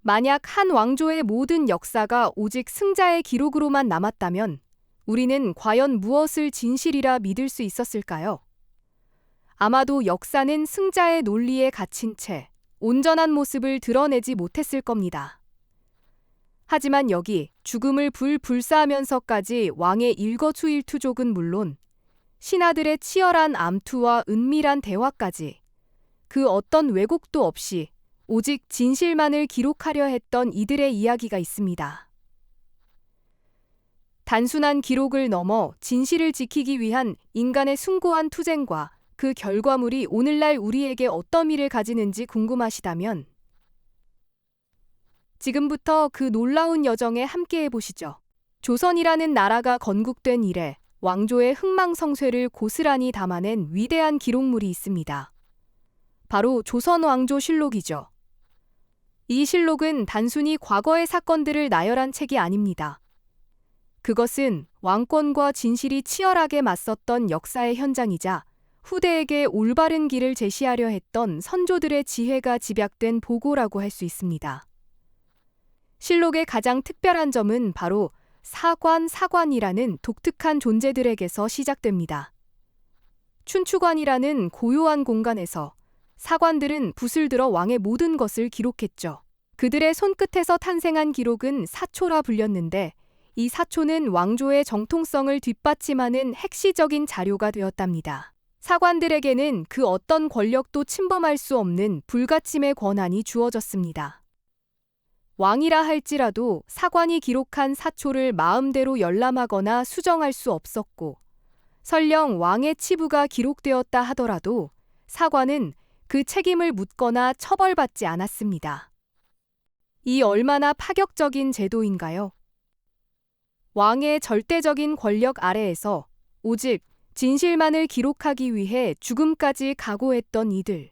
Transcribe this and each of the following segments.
만약 한 왕조의 모든 역사가 오직 승자의 기록으로만 남았다면 우리는 과연 무엇을 진실이라 믿을 수 있었을까요? 아마도 역사는 승자의 논리에 갇힌 채 온전한 모습을 드러내지 못했을 겁니다. 하지만 여기 죽음을 불사하면서까지 왕의 일거수일투족은 물론 신하들의 치열한 암투와 은밀한 대화까지 그 어떤 왜곡도 없이 오직 진실만을 기록하려 했던 이들의 이야기가 있습니다. 단순한 기록을 넘어 진실을 지키기 위한 인간의 숭고한 투쟁과 그 결과물이 오늘날 우리에게 어떤 의미를 가지는지 궁금하시다면 지금부터 그 놀라운 여정에 함께해 보시죠. 조선이라는 나라가 건국된 이래 왕조의 흥망성쇠를 고스란히 담아낸 위대한 기록물이 있습니다. 바로 조선왕조실록이죠. 이 실록은 단순히 과거의 사건들을 나열한 책이 아닙니다. 그것은 왕권과 진실이 치열하게 맞섰던 역사의 현장이자 후대에게 올바른 길을 제시하려 했던 선조들의 지혜가 집약된 보고라고 할 수 있습니다. 실록의 가장 특별한 점은 바로 사관이라는 독특한 존재들에게서 시작됩니다. 춘추관이라는 고요한 공간에서 사관들은 붓을 들어 왕의 모든 것을 기록했죠. 그들의 손끝에서 탄생한 기록은 사초라 불렸는데 이 사초는 왕조의 정통성을 뒷받침하는 핵시적인 자료가 되었답니다. 사관들에게는 그 어떤 권력도 침범할 수 없는 불가침의 권한이 주어졌습니다. 왕이라 할지라도 사관이 기록한 사초를 마음대로 열람하거나 수정할 수 없었고, 설령 왕의 치부가 기록되었다 하더라도 사관은 그 책임을 묻거나 처벌받지 않았습니다. 이 얼마나 파격적인 제도인가요? 왕의 절대적인 권력 아래에서 오직 진실만을 기록하기 위해 죽음까지 각오했던 이들.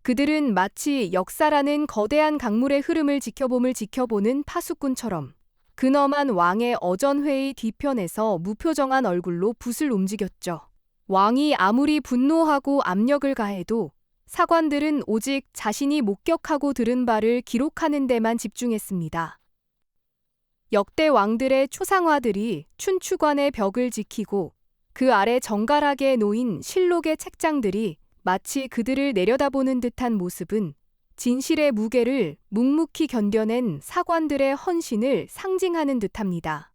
그들은 마치 역사라는 거대한 강물의 흐름을 지켜보는 파수꾼처럼 근엄한 왕의 어전회의 뒤편에서 무표정한 얼굴로 붓을 움직였죠. 왕이 아무리 분노하고 압력을 가해도 사관들은 오직 자신이 목격하고 들은 바를 기록하는 데만 집중했습니다. 역대 왕들의 초상화들이 춘추관의 벽을 지키고 그 아래 정갈하게 놓인 실록의 책장들이 마치 그들을 내려다보는 듯한 모습은 진실의 무게를 묵묵히 견뎌낸 사관들의 헌신을 상징하는 듯합니다.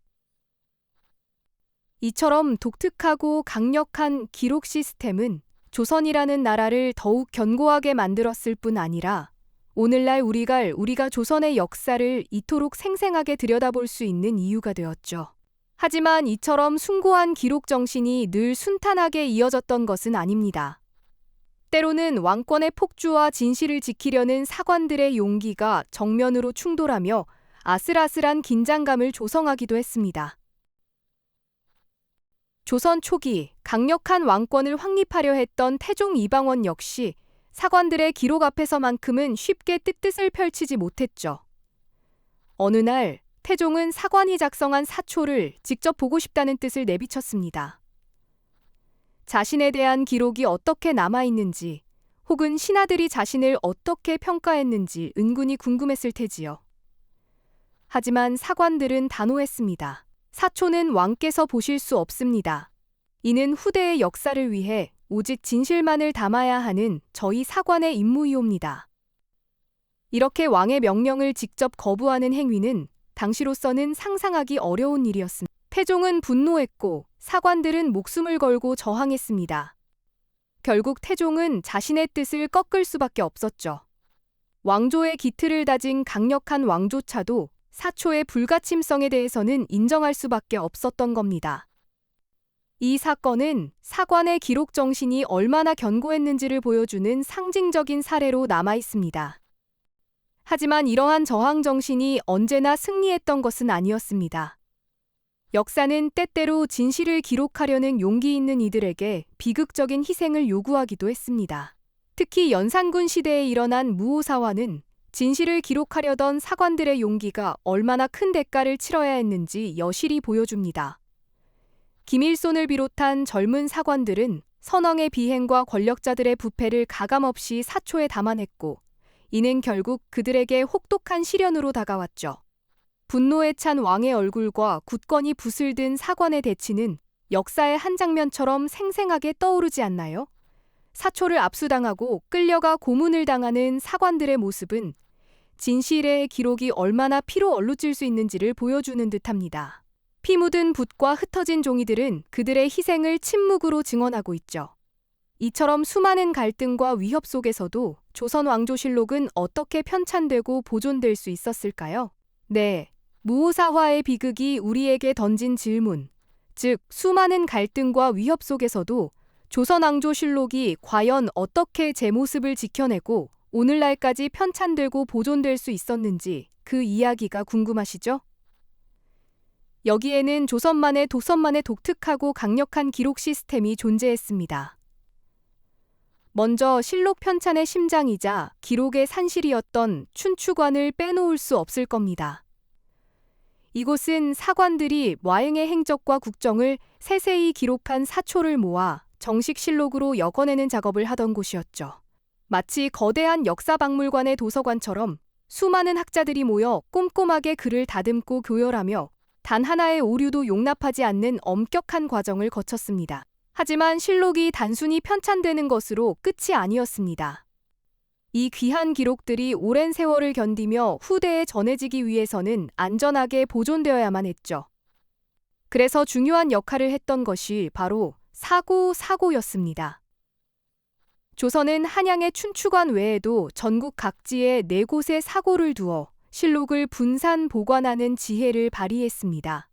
이처럼 독특하고 강력한 기록 시스템은 조선이라는 나라를 더욱 견고하게 만들었을 뿐 아니라 오늘날 우리가 조선의 역사를 이토록 생생하게 들여다볼 수 있는 이유가 되었죠. 하지만 이처럼 숭고한 기록 정신이 늘 순탄하게 이어졌던 것은 아닙니다. 때로는 왕권의 폭주와 진실을 지키려는 사관들의 용기가 정면으로 충돌하며 아슬아슬한 긴장감을 조성하기도 했습니다. 조선 초기 강력한 왕권을 확립하려 했던 태종 이방원 역시 사관들의 기록 앞에서만큼은 쉽게 뜻을 펼치지 못했죠. 어느 날 태종은 사관이 작성한 사초를 직접 보고 싶다는 뜻을 내비쳤습니다. 자신에 대한 기록이 어떻게 남아있는지 혹은 신하들이 자신을 어떻게 평가했는지 은근히 궁금했을 테지요. 하지만 사관들은 단호했습니다. 사초는 왕께서 보실 수 없습니다. 이는 후대의 역사를 위해 오직 진실만을 담아야 하는 저희 사관의 임무이옵니다. 이렇게 왕의 명령을 직접 거부하는 행위는 당시로서는 상상하기 어려운 일이었습니다. 태종은 분노했고 사관들은 목숨을 걸고 저항했습니다. 결국 태종은 자신의 뜻을 꺾을 수밖에 없었죠. 왕조의 기틀을 다진 강력한 왕조차도 사초의 불가침성에 대해서는 인정할 수밖에 없었던 겁니다. 이 사건은 사관의 기록 정신이 얼마나 견고했는지를 보여주는 상징적인 사례로 남아 있습니다. 하지만 이러한 저항 정신이 언제나 승리했던 것은 아니었습니다. 역사는 때때로 진실을 기록하려는 용기 있는 이들에게 비극적인 희생을 요구하기도 했습니다. 특히 연산군 시대에 일어난 무오사화는 진실을 기록하려던 사관들의 용기가 얼마나 큰 대가를 치러야 했는지 여실히 보여줍니다. 김일손을 비롯한 젊은 사관들은 선왕의 비행과 권력자들의 부패를 가감없이 사초에 담아냈고 이는 결국 그들에게 혹독한 시련으로 다가왔죠. 분노에 찬 왕의 얼굴과 굳건히 붓을 든 사관의 대치는 역사의 한 장면처럼 생생하게 떠오르지 않나요? 사초를 압수당하고 끌려가 고문을 당하는 사관들의 모습은 진실의 기록이 얼마나 피로 얼룩질 수 있는지를 보여주는 듯합니다. 피 묻은 붓과 흩어진 종이들은 그들의 희생을 침묵으로 증언하고 있죠. 이처럼 수많은 갈등과 위협 속에서도 조선 왕조실록은 어떻게 편찬되고 보존될 수 있었을까요? 네, 무오사화의 비극이 우리에게 던진 질문, 즉 수많은 갈등과 위협 속에서도 조선 왕조실록이 과연 어떻게 제 모습을 지켜내고 오늘날까지 편찬되고 보존될 수 있었는지 그 이야기가 궁금하시죠? 여기에는 조선만의 독특하고 강력한 기록 시스템이 존재했습니다. 먼저 실록 편찬의 심장이자 기록의 산실이었던 춘추관을 빼놓을 수 없을 겁니다. 이곳은 사관들이 와행의 행적과 국정을 세세히 기록한 사초를 모아 정식 실록으로 엮어내는 작업을 하던 곳이었죠. 마치 거대한 역사박물관의 도서관처럼 수많은 학자들이 모여 꼼꼼하게 글을 다듬고 교열하며 단 하나의 오류도 용납하지 않는 엄격한 과정을 거쳤습니다. 하지만 실록이 단순히 편찬되는 것으로 끝이 아니었습니다. 이 귀한 기록들이 오랜 세월을 견디며 후대에 전해지기 위해서는 안전하게 보존되어야만 했죠. 그래서 중요한 역할을 했던 것이 바로 사고였습니다. 조선은 한양의 춘추관 외에도 전국 각지에 4곳의 사고를 두어 실록을 분산 보관하는 지혜를 발휘했습니다.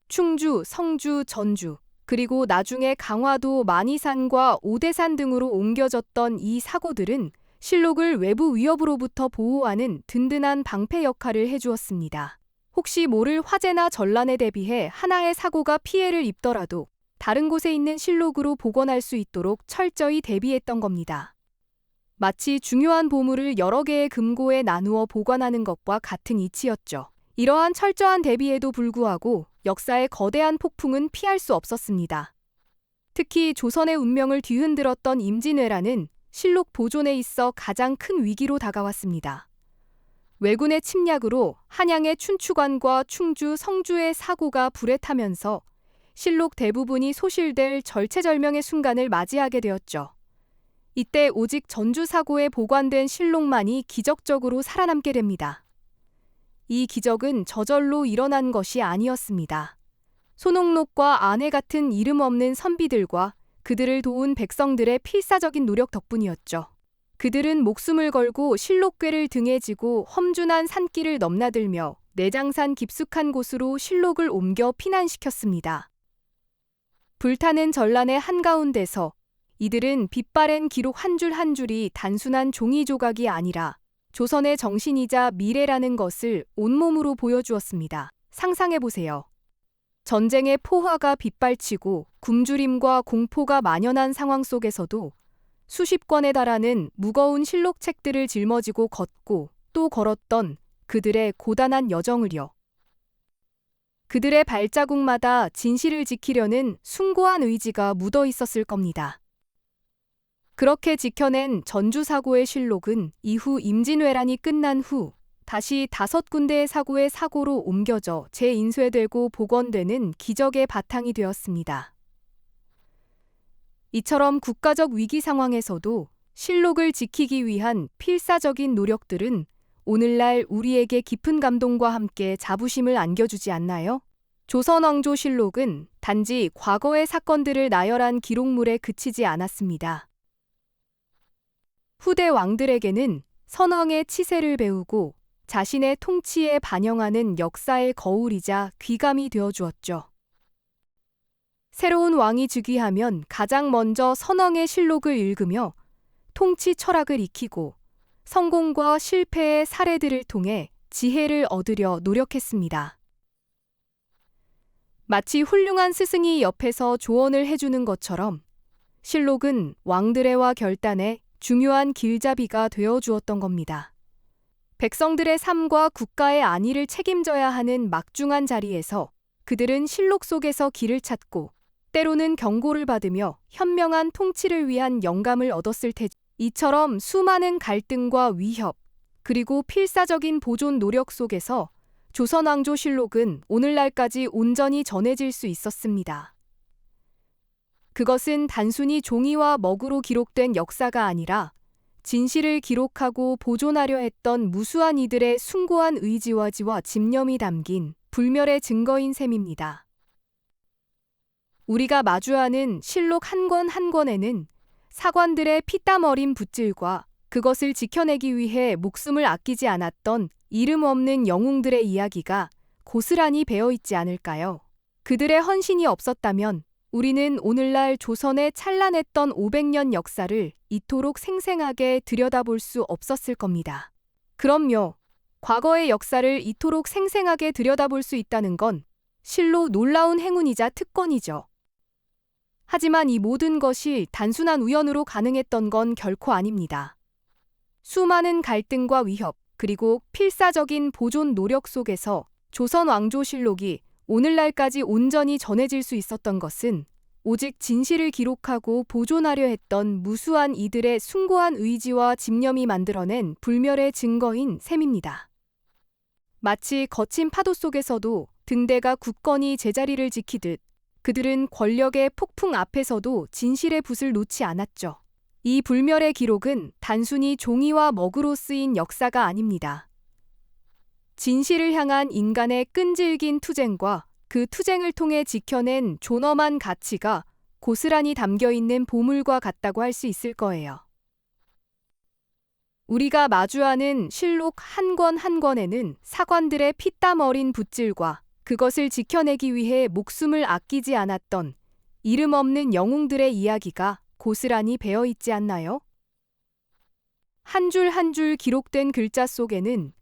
충주, 성주, 전주, 그리고 나중에 강화도, 만이산과 오대산 등으로 옮겨졌던 이 사고들은 실록을 외부 위협으로부터 보호하는 든든한 방패 역할을 해주었습니다. 혹시 모를 화재나 전란에 대비해 하나의 사고가 피해를 입더라도 다른 곳에 있는 실록으로 복원할 수 있도록 철저히 대비했던 겁니다. 마치 중요한 보물을 여러 개의 금고에 나누어 보관하는 것과 같은 이치였죠. 이러한 철저한 대비에도 불구하고 역사의 거대한 폭풍은 피할 수 없었습니다. 특히 조선의 운명을 뒤흔들었던 임진왜란은 실록 보존에 있어 가장 큰 위기로 다가왔습니다. 왜군의 침략으로 한양의 춘추관과 충주, 성주의 사고가 불에 타면서 실록 대부분이 소실될 절체절명의 순간을 맞이하게 되었죠. 이때 오직 전주 사고에 보관된 실록만이 기적적으로 살아남게 됩니다. 이 기적은 저절로 일어난 것이 아니었습니다. 손옥록과 아내 같은 이름 없는 선비들과 그들을 도운 백성들의 필사적인 노력 덕분이었죠. 그들은 목숨을 걸고 실록궤를 등에 지고 험준한 산길을 넘나들며 내장산 깊숙한 곳으로 실록을 옮겨 피난시켰습니다. 불타는 전란의 한가운데서 이들은 빛바랜 기록 한 줄 한 줄이 단순한 종이 조각이 아니라 조선의 정신이자 미래라는 것을 온몸으로 보여주었습니다. 상상해보세요. 전쟁의 포화가 빗발치고 굶주림과 공포가 만연한 상황 속에서도 수십 권에 달하는 무거운 실록책들을 짊어지고 걷고 또 걸었던 그들의 고단한 여정을요. 그들의 발자국마다 진실을 지키려는 숭고한 의지가 묻어 있었을 겁니다. 그렇게 지켜낸 전주사고의 실록은 이후 임진왜란이 끝난 후 다시 5군데의 사고의 사고로 옮겨져 재인쇄되고 복원되는 기적의 바탕이 되었습니다. 이처럼 국가적 위기 상황에서도 실록을 지키기 위한 필사적인 노력들은 오늘날 우리에게 깊은 감동과 함께 자부심을 안겨주지 않나요? 조선왕조실록은 단지 과거의 사건들을 나열한 기록물에 그치지 않았습니다. 후대 왕들에게는 선왕의 치세를 배우고 자신의 통치에 반영하는 역사의 거울이자 귀감이 되어주었죠. 새로운 왕이 즉위하면 가장 먼저 선왕의 실록을 읽으며 통치 철학을 익히고 성공과 실패의 사례들을 통해 지혜를 얻으려 노력했습니다. 마치 훌륭한 스승이 옆에서 조언을 해주는 것처럼 실록은 왕들의와 결단에 중요한 길잡이가 되어주었던 겁니다. 백성들의 삶과 국가의 안위를 책임져야 하는 막중한 자리에서 그들은 실록 속에서 길을 찾고 때로는 경고를 받으며 현명한 통치를 위한 영감을 얻었을 테죠. 이처럼 수많은 갈등과 위협, 그리고 필사적인 보존 노력 속에서 조선왕조실록은 오늘날까지 온전히 전해질 수 있었습니다. 그것은 단순히 종이와 먹으로 기록된 역사가 아니라 진실을 기록하고 보존하려 했던 무수한 이들의 숭고한 의지와 집념이 담긴 불멸의 증거인 셈입니다. 우리가 마주하는 실록 한 권 한 권에는 사관들의 피땀 어린 붓질과 그것을 지켜내기 위해 목숨을 아끼지 않았던 이름 없는 영웅들의 이야기가 고스란히 배어 있지 않을까요? 그들의 헌신이 없었다면 우리는 오늘날 조선의 찬란했던 500년 역사를 이토록 생생하게 들여다볼 수 없었을 겁니다. 그럼요, 과거의 역사를 이토록 생생하게 들여다볼 수 있다는 건 실로 놀라운 행운이자 특권이죠. 하지만 이 모든 것이 단순한 우연으로 가능했던 건 결코 아닙니다. 수많은 갈등과 위협, 그리고 필사적인 보존 노력 속에서 조선왕조실록이 오늘날까지 온전히 전해질 수 있었던 것은 오직 진실을 기록하고 보존하려 했던 무수한 이들의 숭고한 의지와 집념이 만들어낸 불멸의 증거인 셈입니다. 마치 거친 파도 속에서도 등대가 굳건히 제자리를 지키듯 그들은 권력의 폭풍 앞에서도 진실의 붓을 놓지 않았죠. 이 불멸의 기록은 단순히 종이와 먹으로 쓰인 역사가 아닙니다. 진실을 향한 인간의 끈질긴 투쟁과 그 투쟁을 통해 지켜낸 존엄한 가치가 고스란히 담겨있는 보물과 같다고 할 수 있을 거예요. 우리가 마주하는 실록 한 권 한 권에는 사관들의 피땀 어린 붓질과 그것을 지켜내기 위해 목숨을 아끼지 않았던 이름 없는 영웅들의 이야기가 고스란히 배어 있지 않나요? 한 줄 한 줄 기록된 글자 속에는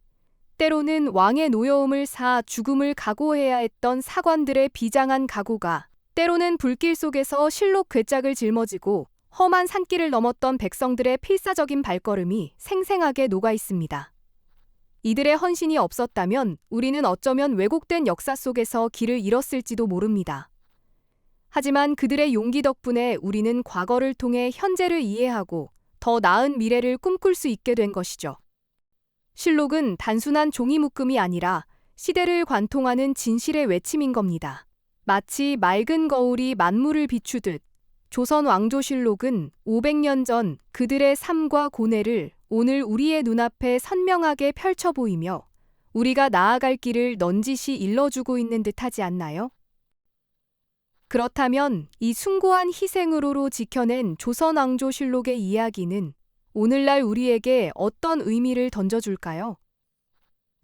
때로는 왕의 노여움을 사 죽음을 각오해야 했던 사관들의 비장한 각오가, 때로는 불길 속에서 실록 괴짝을 짊어지고 험한 산길을 넘었던 백성들의 필사적인 발걸음이 생생하게 녹아 있습니다. 이들의 헌신이 없었다면 우리는 어쩌면 왜곡된 역사 속에서 길을 잃었을지도 모릅니다. 하지만 그들의 용기 덕분에 우리는 과거를 통해 현재를 이해하고 더 나은 미래를 꿈꿀 수 있게 된 것이죠. 실록은 단순한 종이 묶음이 아니라 시대를 관통하는 진실의 외침인 겁니다. 마치 맑은 거울이 만물을 비추듯 조선 왕조실록은 500년 전 그들의 삶과 고뇌를 오늘 우리의 눈앞에 선명하게 펼쳐 보이며 우리가 나아갈 길을 넌지시 일러주고 있는 듯하지 않나요? 그렇다면 이 숭고한 희생으로 지켜낸 조선 왕조실록의 이야기는 오늘날 우리에게 어떤 의미를 던져줄까요?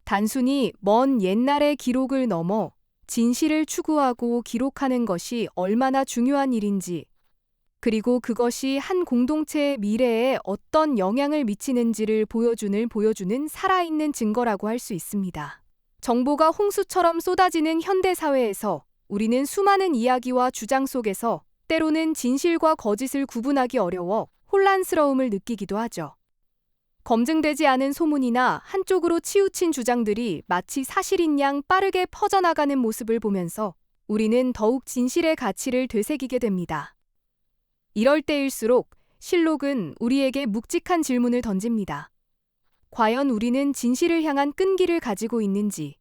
단순히 먼 옛날의 기록을 넘어 진실을 추구하고 기록하는 것이 얼마나 중요한 일인지, 그리고 그것이 한 공동체의 미래에 어떤 영향을 미치는지를 보여주는 살아있는 증거라고 할 수 있습니다. 정보가 홍수처럼 쏟아지는 현대사회에서 우리는 수많은 이야기와 주장 속에서 때로는 진실과 거짓을 구분하기 어려워 혼란스러움을 느끼기도 하죠. 검증되지 않은 소문이나 한쪽으로 치우친 주장들이 마치 사실인 양 빠르게 퍼져나가는 모습을 보면서 우리는 더욱 진실의 가치를 되새기게 됩니다. 이럴 때일수록 실록은 우리에게 묵직한 질문을 던집니다. 과연 우리는 진실을 향한 끈기를 가지고 있는지,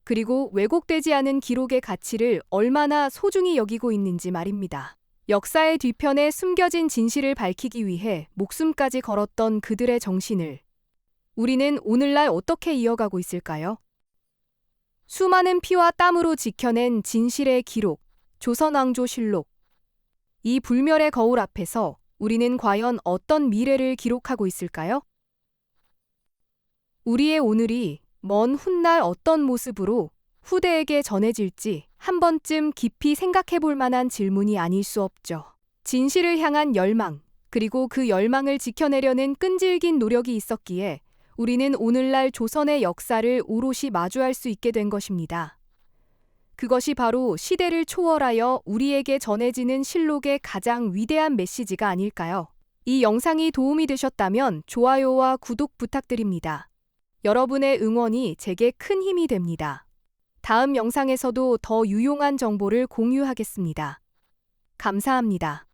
그리고 왜곡되지 않은 기록의 가치를 얼마나 소중히 여기고 있는지 말입니다. 역사의 뒤편에 숨겨진 진실을 밝히기 위해 목숨까지 걸었던 그들의 정신을 우리는 오늘날 어떻게 이어가고 있을까요? 수많은 피와 땀으로 지켜낸 진실의 기록, 조선왕조실록. 이 불멸의 거울 앞에서 우리는 과연 어떤 미래를 기록하고 있을까요? 우리의 오늘이 먼 훗날 어떤 모습으로 후대에게 전해질지 한 번쯤 깊이 생각해 볼 만한 질문이 아닐 수 없죠. 진실을 향한 열망, 그리고 그 열망을 지켜내려는 끈질긴 노력이 있었기에 우리는 오늘날 조선의 역사를 오롯이 마주할 수 있게 된 것입니다. 그것이 바로 시대를 초월하여 우리에게 전해지는 실록의 가장 위대한 메시지가 아닐까요? 이 영상이 도움이 되셨다면 좋아요와 구독 부탁드립니다. 여러분의 응원이 제게 큰 힘이 됩니다. 다음 영상에서도 더 유용한 정보를 공유하겠습니다. 감사합니다.